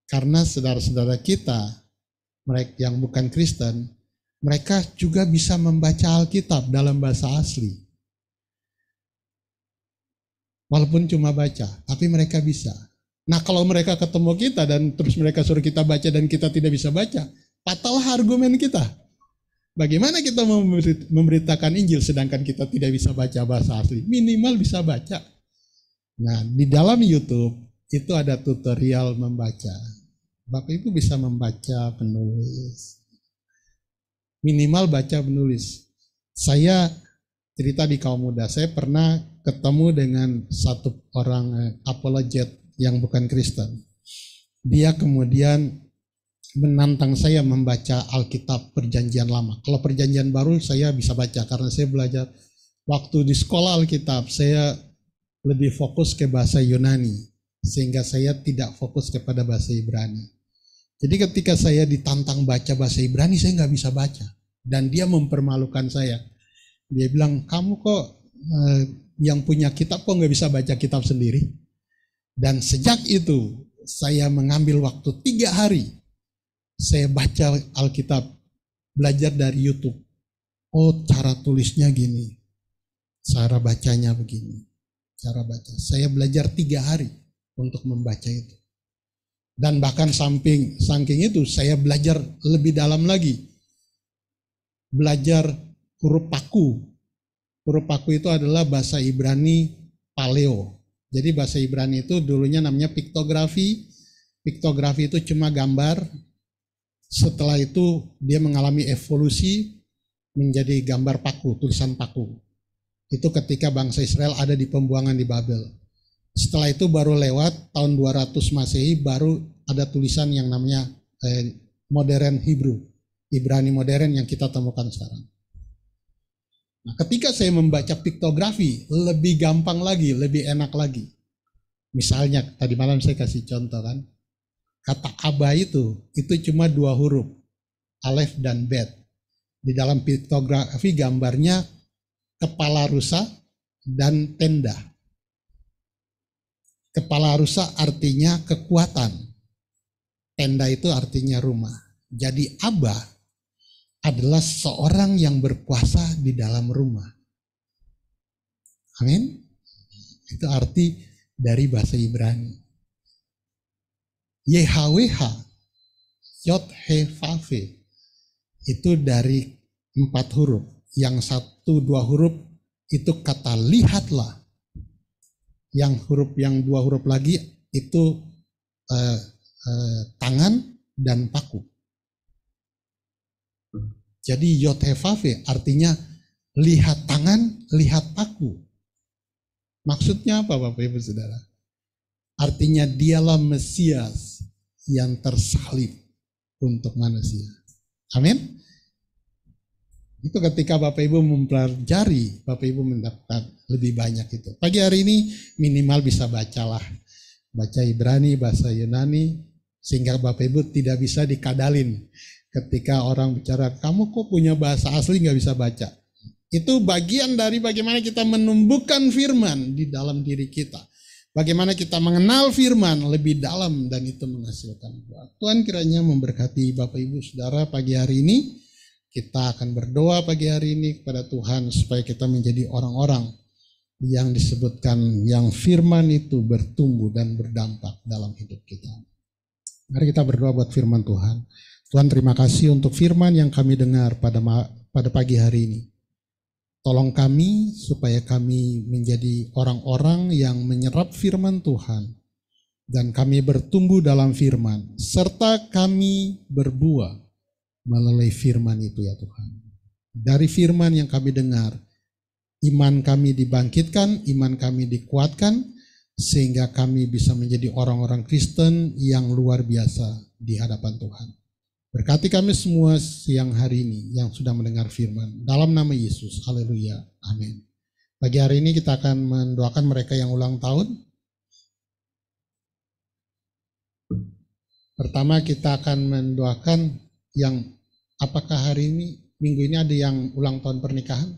Karena saudara-saudara kita, mereka yang bukan Kristen, mereka juga bisa membaca Alkitab dalam bahasa asli. Walaupun cuma baca, tapi mereka bisa. Nah kalau mereka ketemu kita dan terus mereka suruh kita baca dan kita tidak bisa baca, patahlah argumen kita. Bagaimana kita memberitakan Injil sedangkan kita tidak bisa baca bahasa asli? Minimal bisa baca. Nah, di dalam YouTube itu ada tutorial membaca. Bapak Ibu bisa membaca, penulis. Minimal baca, penulis. Saya cerita di kaum muda, saya pernah ketemu dengan satu orang apologet yang bukan Kristen. Dia kemudian menantang saya membaca Alkitab Perjanjian Lama. Kalau Perjanjian Baru saya bisa baca karena saya belajar waktu di sekolah Alkitab, saya lebih fokus ke bahasa Yunani sehingga saya tidak fokus kepada bahasa Ibrani. Jadi ketika saya ditantang baca bahasa Ibrani, saya nggak bisa baca dan dia mempermalukan saya. Dia bilang, kamu kok yang punya kitab kok nggak bisa baca kitab sendiri? Dan sejak itu saya mengambil waktu 3 hari. Saya baca Alkitab, belajar dari YouTube. Oh, cara tulisnya gini, cara bacanya begini, cara baca. Saya belajar 3 hari untuk membaca itu. Dan bahkan saking itu, saya belajar lebih dalam lagi. Belajar huruf paku. Huruf paku itu adalah bahasa Ibrani Paleo. Jadi bahasa Ibrani itu dulunya namanya piktografi. Piktografi itu cuma gambar. Setelah itu dia mengalami evolusi menjadi gambar paku, tulisan paku. Itu ketika bangsa Israel ada di pembuangan di Babel. Setelah itu baru lewat tahun 200 Masehi baru ada tulisan yang namanya modern Hebrew, Ibrani modern yang kita temukan sekarang. Nah, ketika saya membaca piktografi lebih gampang lagi, lebih enak lagi. Misalnya tadi malam saya kasih contoh kan. Kata Abba itu cuma 2 huruf, Alef dan Bet. Di dalam piktografi gambarnya kepala rusa dan tenda. Kepala rusa artinya kekuatan, tenda itu artinya rumah. Jadi Abba adalah seorang yang berkuasa di dalam rumah. Amin. Itu arti dari bahasa Ibrani. YHWH, Yod-He-Vav, itu dari 4 huruf. Yang 1-2 huruf itu kata lihatlah. Yang 2 huruf lagi itu tangan dan paku. Jadi Yod-He-Vav artinya lihat tangan, lihat paku. Maksudnya apa Bapak Ibu Saudara? Artinya dialah Mesias yang tersalib untuk manusia. Amin. Itu ketika Bapak Ibu mempelajari, Bapak Ibu mendapat lebih banyak itu. Pagi hari ini minimal bisa bacalah. Baca Ibrani, bahasa Yunani, sehingga Bapak Ibu tidak bisa dikadalin. Ketika orang bicara, kamu kok punya bahasa asli nggak bisa baca. Itu bagian dari bagaimana kita menumbuhkan firman di dalam diri kita. Bagaimana kita mengenal firman lebih dalam dan itu menghasilkan buah. Tuhan kiranya memberkati Bapak Ibu Saudara pagi hari ini. Kita akan berdoa pagi hari ini kepada Tuhan supaya kita menjadi orang-orang yang disebutkan yang firman itu bertumbuh dan berdampak dalam hidup kita. Mari kita berdoa buat firman Tuhan. Tuhan, terima kasih untuk firman yang kami dengar pada pagi hari ini. Tolong kami supaya kami menjadi orang-orang yang menyerap firman Tuhan dan kami bertumbuh dalam firman serta kami berbuah melalui firman itu ya Tuhan. Dari firman yang kami dengar, iman kami dibangkitkan, iman kami dikuatkan, sehingga kami bisa menjadi orang-orang Kristen yang luar biasa di hadapan Tuhan. Berkati kami semua siang hari ini yang sudah mendengar firman. Dalam nama Yesus, haleluya, amin. Pagi hari ini kita akan mendoakan mereka yang ulang tahun. Pertama kita akan mendoakan yang, apakah hari ini, minggu ini ada yang ulang tahun pernikahan?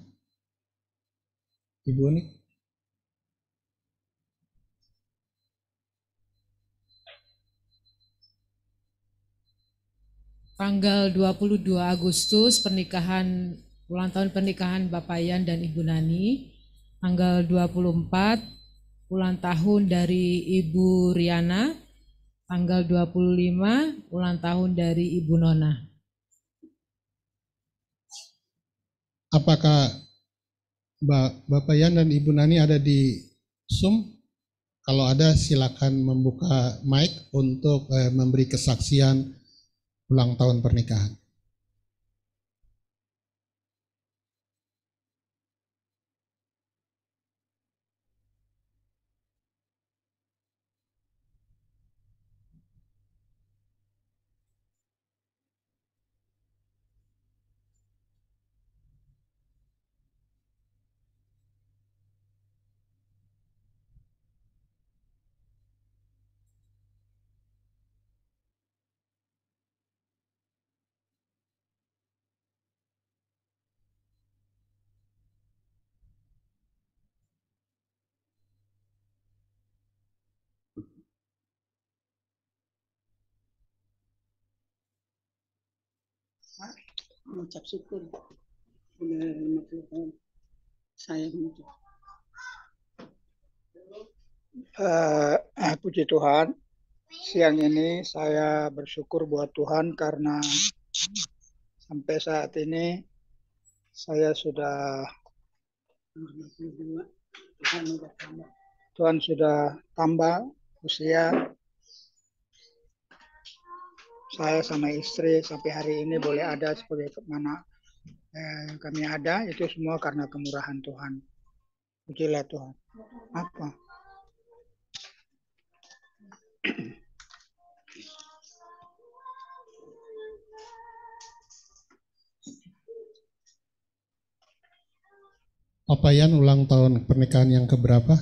Ibu nih? Tanggal 22 Agustus ulang tahun pernikahan Bapak Yan dan Ibu Nani. Tanggal 24 ulang tahun dari Ibu Riana. Tanggal 25 ulang tahun dari Ibu Nona. Apakah Bapak Yan dan Ibu Nani ada di Zoom? Kalau ada silakan membuka mic untuk memberi kesaksian ulang tahun pernikahan. Mengucap syukur udah 50 tahun saya mengucap. Puji Tuhan, siang ini saya bersyukur buat Tuhan karena sampai saat ini saya sudah Tuhan sudah tambah usia. Saya sama istri sampai hari ini boleh ada sebagai mana kami ada, itu semua karena kemurahan Tuhan. Pujilah Tuhan. Apa? Bapak Yan ulang tahun pernikahan yang keberapa?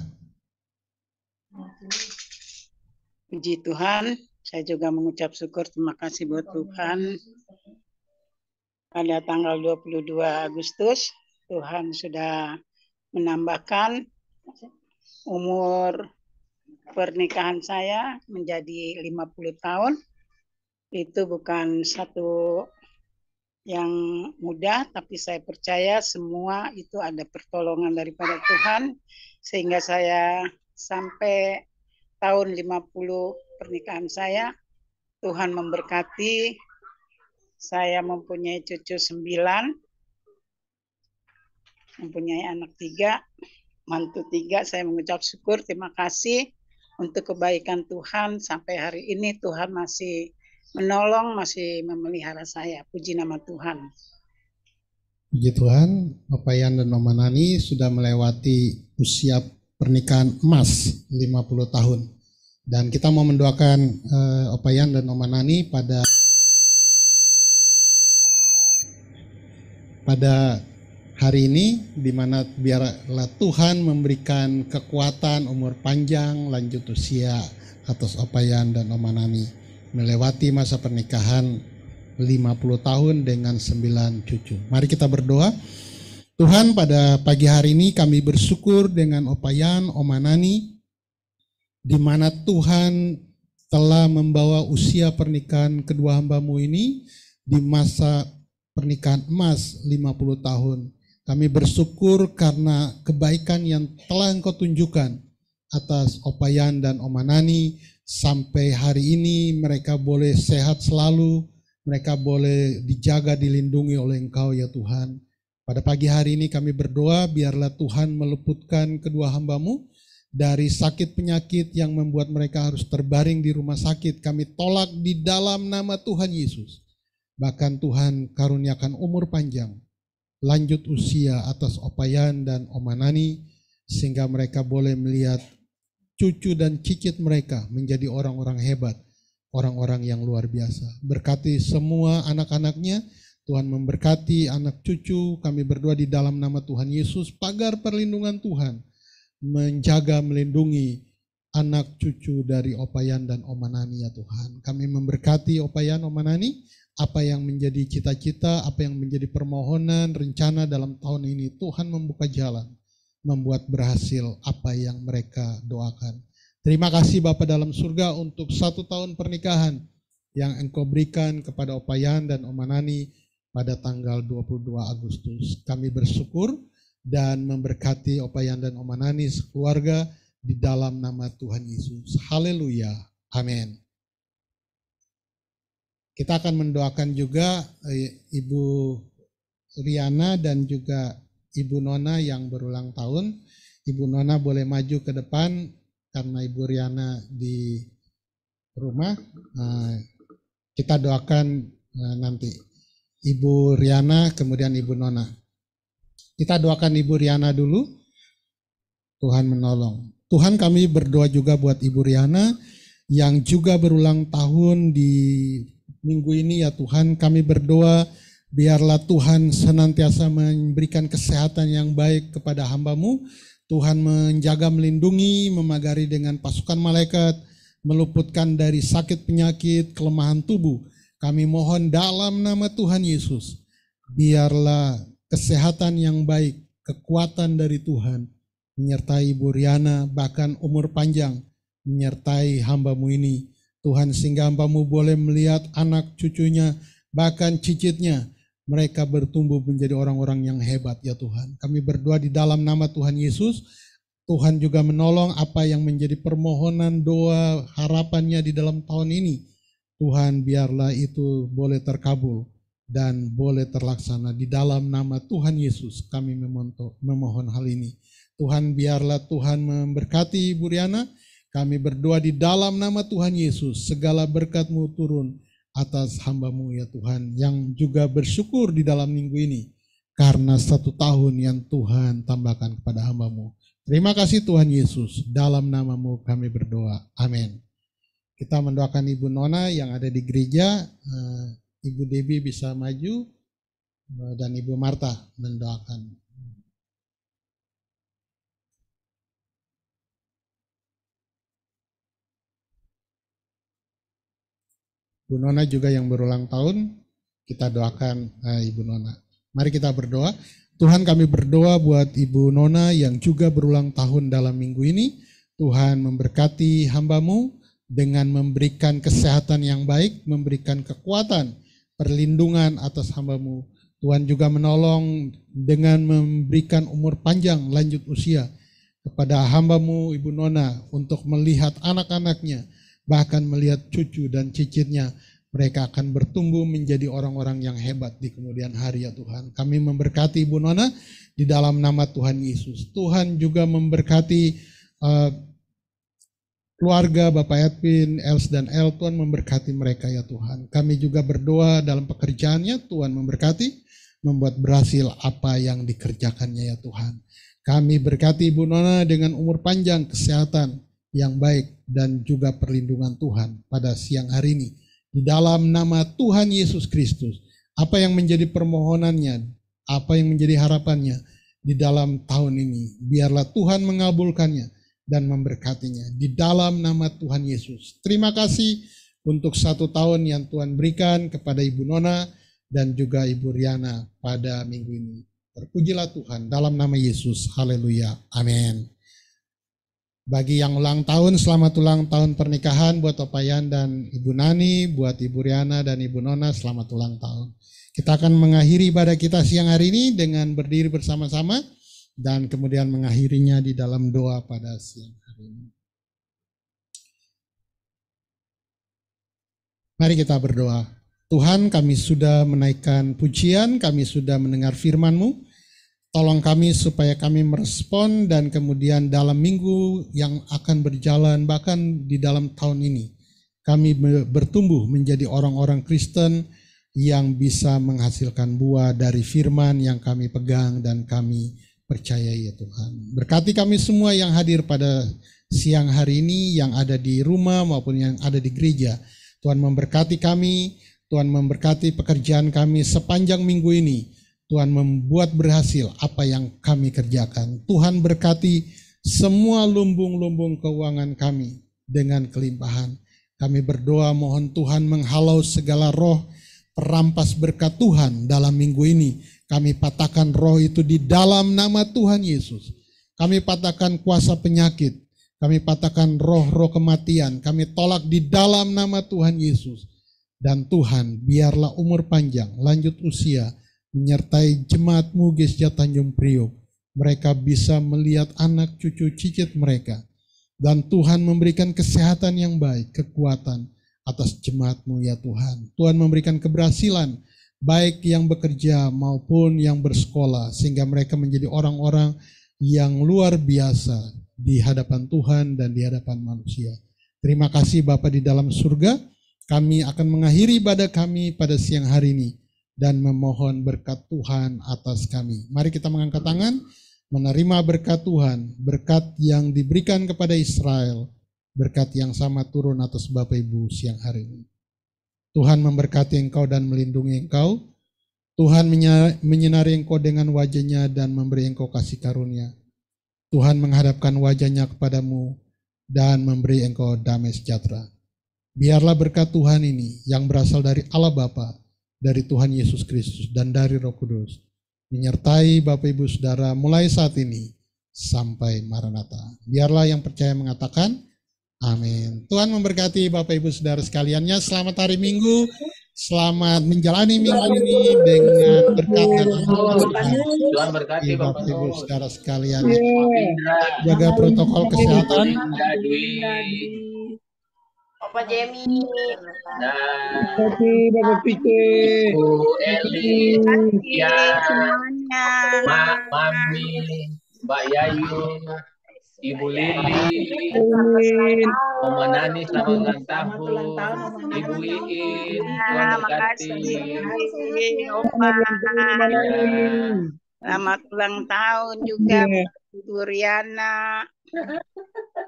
Puji Tuhan, saya juga mengucap syukur, terima kasih buat Tuhan. Pada tanggal 22 Agustus, Tuhan sudah menambahkan umur pernikahan saya menjadi 50 tahun. Itu bukan satu yang mudah, tapi saya percaya semua itu ada pertolongan daripada Tuhan, sehingga saya sampai tahun 50 pernikahan saya, Tuhan memberkati, saya mempunyai cucu 9, mempunyai anak 3, mantu 3, saya mengucap syukur, terima kasih untuk kebaikan Tuhan, sampai hari ini Tuhan masih menolong, masih memelihara saya. Puji nama Tuhan. Puji Tuhan, Bapak Yan dan Mama Nani sudah melewati usia pernikahan emas 50 tahun. Dan kita mau mendoakan Bapak Yan dan Mama Nani pada hari ini, di mana biarlah Tuhan memberikan kekuatan, umur panjang, lanjut usia atas Bapak Yan dan Mama Nani melewati masa pernikahan 50 tahun dengan 9 cucu. Mari kita berdoa. Tuhan, pada pagi hari ini kami bersyukur dengan Opa Yan, Oma Nani, di mana Tuhan telah membawa usia pernikahan kedua hamba-Mu ini di masa pernikahan emas 50 tahun. Kami bersyukur karena kebaikan yang telah Engkau tunjukkan atas Opa Yan dan Oma Nani. Sampai hari ini mereka boleh sehat selalu, mereka boleh dijaga, dilindungi oleh Engkau ya Tuhan. Pada pagi hari ini kami berdoa biarlah Tuhan meluputkan kedua hamba-Mu dari sakit penyakit yang membuat mereka harus terbaring di rumah sakit. Kami tolak di dalam nama Tuhan Yesus. Bahkan Tuhan karuniakan umur panjang, lanjut usia atas Opa Yan dan Oma Nani, sehingga mereka boleh melihat cucu dan cicit mereka menjadi orang-orang hebat, orang-orang yang luar biasa. Berkati semua anak-anaknya, Tuhan memberkati anak cucu. Kami berdoa di dalam nama Tuhan Yesus, pagar perlindungan Tuhan menjaga, melindungi anak cucu dari Opa Yan dan Oma Nani ya Tuhan. Kami memberkati Opa Yan, Oma Nani, apa yang menjadi cita-cita, apa yang menjadi permohonan, rencana dalam tahun ini, Tuhan membuka jalan, membuat berhasil apa yang mereka doakan. Terima kasih Bapa dalam surga untuk 1 tahun pernikahan yang Engkau berikan kepada Opa Yan dan Oma Nani pada tanggal 22 Agustus. Kami bersyukur dan memberkati Opa Yan dan Oma Nani sekeluarga di dalam nama Tuhan Yesus. Haleluya. Amin. Kita akan mendoakan juga Ibu Riana dan juga Ibu Nona yang berulang tahun. Ibu Nona boleh maju ke depan karena Ibu Riana di rumah. Kita doakan nanti Ibu Riana kemudian Ibu Nona. Kita doakan Ibu Riana dulu. Tuhan menolong. Tuhan, kami berdoa juga buat Ibu Riana yang juga berulang tahun di minggu ini ya Tuhan. Kami berdoa biarlah Tuhan senantiasa memberikan kesehatan yang baik kepada hamba-Mu. Tuhan menjaga, melindungi, memagari dengan pasukan malaikat, meluputkan dari sakit penyakit, kelemahan tubuh. Kami mohon dalam nama Tuhan Yesus, biarlah kesehatan yang baik, kekuatan dari Tuhan, menyertai Ibu Riana, bahkan umur panjang, menyertai hamba-Mu ini. Tuhan, sehingga hamba-Mu boleh melihat anak cucunya, bahkan cicitnya, mereka bertumbuh menjadi orang-orang yang hebat ya Tuhan. Kami berdoa di dalam nama Tuhan Yesus, Tuhan juga menolong apa yang menjadi permohonan, doa, harapannya di dalam tahun ini. Tuhan, biarlah itu boleh terkabul dan boleh terlaksana di dalam nama Tuhan Yesus. Kami memohon hal ini. Tuhan, biarlah Tuhan memberkati Ibu Riana. Kami berdoa di dalam nama Tuhan Yesus, segala berkat-Mu turun atas hamba-Mu ya Tuhan, yang juga bersyukur di dalam minggu ini karena 1 tahun yang Tuhan tambahkan kepada hamba-Mu. Terima kasih Tuhan Yesus, dalam nama-Mu kami berdoa. Amin. Kita mendoakan Ibu Nona yang ada di gereja. Ibu Debbie bisa maju dan Ibu Marta mendoakan. Ibu Nona juga yang berulang tahun, kita doakan Ibu Nona. Mari kita berdoa. Tuhan, kami berdoa buat Ibu Nona yang juga berulang tahun dalam minggu ini. Tuhan memberkati hamba-Mu dengan memberikan kesehatan yang baik, memberikan kekuatan, perlindungan atas hamba-Mu. Tuhan juga menolong dengan memberikan umur panjang, lanjut usia kepada hamba-Mu Ibu Nona untuk melihat anak-anaknya, bahkan melihat cucu dan cicitnya. Mereka akan bertumbuh menjadi orang-orang yang hebat di kemudian hari ya Tuhan. Kami memberkati Ibu Nona di dalam nama Tuhan Yesus. Tuhan juga memberkati keluarga Bapak Edwin, Els dan El. Tuhan memberkati mereka ya Tuhan. Kami juga berdoa dalam pekerjaannya, Tuhan memberkati, membuat berhasil apa yang dikerjakannya ya Tuhan. Kami berkati Ibu Nona dengan umur panjang, kesehatan yang baik, dan juga perlindungan Tuhan pada siang hari ini. Di dalam nama Tuhan Yesus Kristus, apa yang menjadi permohonannya, apa yang menjadi harapannya di dalam tahun ini, biarlah Tuhan mengabulkannya dan memberkatinya di dalam nama Tuhan Yesus. Terima kasih untuk 1 tahun yang Tuhan berikan kepada Ibu Nona dan juga Ibu Riana pada minggu ini. Terpujilah Tuhan dalam nama Yesus. Haleluya. Amin. Bagi yang ulang tahun, selamat ulang tahun pernikahan buat Opa Yan dan Ibu Nani, buat Ibu Riana dan Ibu Nona, selamat ulang tahun. Kita akan mengakhiri ibadah kita siang hari ini dengan berdiri bersama-sama dan kemudian mengakhirinya di dalam doa pada siang hari ini. Mari kita berdoa. Tuhan, kami sudah menaikkan pujian, kami sudah mendengar firman-Mu. Tolong kami supaya kami merespon dan kemudian dalam minggu yang akan berjalan, bahkan di dalam tahun ini, kami bertumbuh menjadi orang-orang Kristen yang bisa menghasilkan buah dari firman yang kami pegang dan kami percayai ya Tuhan. Berkati kami semua yang hadir pada siang hari ini, yang ada di rumah maupun yang ada di gereja. Tuhan memberkati kami, Tuhan memberkati pekerjaan kami sepanjang minggu ini. Tuhan membuat berhasil apa yang kami kerjakan. Tuhan berkati semua lumbung-lumbung keuangan kami dengan kelimpahan. Kami berdoa mohon Tuhan menghalau segala roh perampas berkat Tuhan dalam minggu ini. Kami patahkan roh itu di dalam nama Tuhan Yesus. Kami patahkan kuasa penyakit. Kami patahkan roh-roh kematian. Kami tolak di dalam nama Tuhan Yesus. Dan Tuhan biarlah umur panjang, lanjut usia, menyertai jemaat-Mu Gereja Tanjung Priok. Mereka bisa melihat anak cucu cicit mereka. Dan Tuhan memberikan kesehatan yang baik, kekuatan atas jemaat-Mu ya Tuhan. Tuhan memberikan keberhasilan, baik yang bekerja maupun yang bersekolah. Sehingga mereka menjadi orang-orang yang luar biasa di hadapan Tuhan dan di hadapan manusia. Terima kasih Bapa di dalam surga. Kami akan mengakhiri ibadah kami pada siang hari ini dan memohon berkat Tuhan atas kami. Mari kita mengangkat tangan, menerima berkat Tuhan, berkat yang diberikan kepada Israel, berkat yang sama turun atas Bapak Ibu siang hari ini. Tuhan memberkati engkau dan melindungi engkau. Tuhan menyinari engkau dengan wajah-Nya dan memberi engkau kasih karunia. Tuhan menghadapkan wajah-Nya kepadamu dan memberi engkau damai sejahtera. Biarlah berkat Tuhan ini yang berasal dari Allah Bapa, dari Tuhan Yesus Kristus dan dari Roh Kudus menyertai Bapak Ibu Saudara mulai saat ini sampai Maranatha. Biarlah yang percaya mengatakan amin. Tuhan memberkati Bapak Ibu Saudara sekaliannya. Selamat hari Minggu. Selamat menjalani minggu ini dengan berkat dan Tuhan berkati Bapak Ibu Saudara sekalian. Jaga protokol kesehatan. Bapak Jemi, Bapak Pike, Bu Eli, ya, semuanya, Mami, Mbak Yayu, Ibu Lili, Oma Nani selamat ulang tahun, Ibu Iin, Tuhan berkati. Opa. Selamat ulang tahun juga Bu Riana.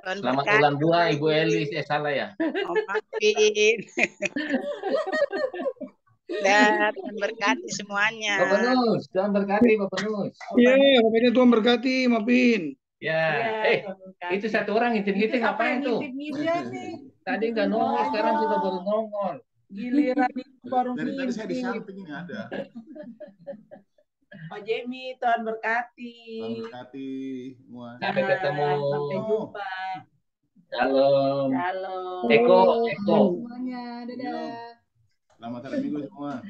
Selamat ulang buah Ibu Eli, salah ya? Om Pin. Dan berkati semuanya. Bapak Nus, Tuhan berkati Bapak Nus. Iya, Bapaknya Tuhan berkati, Mapin. Ya, itu satu orang ngitin-ngitin ngapain tuh? Tadi nggak nongol, sekarang sudah baru nongol. Giliran baru Dari tadi saya di samping ini ada. Pak Jemi, Tuhan berkati. Tuhan berkati semua. Sampai ketemu. Sampai jumpa. Shalom. Shalom. Eko. Semuanya, dadah. Selamat hari Minggu semua.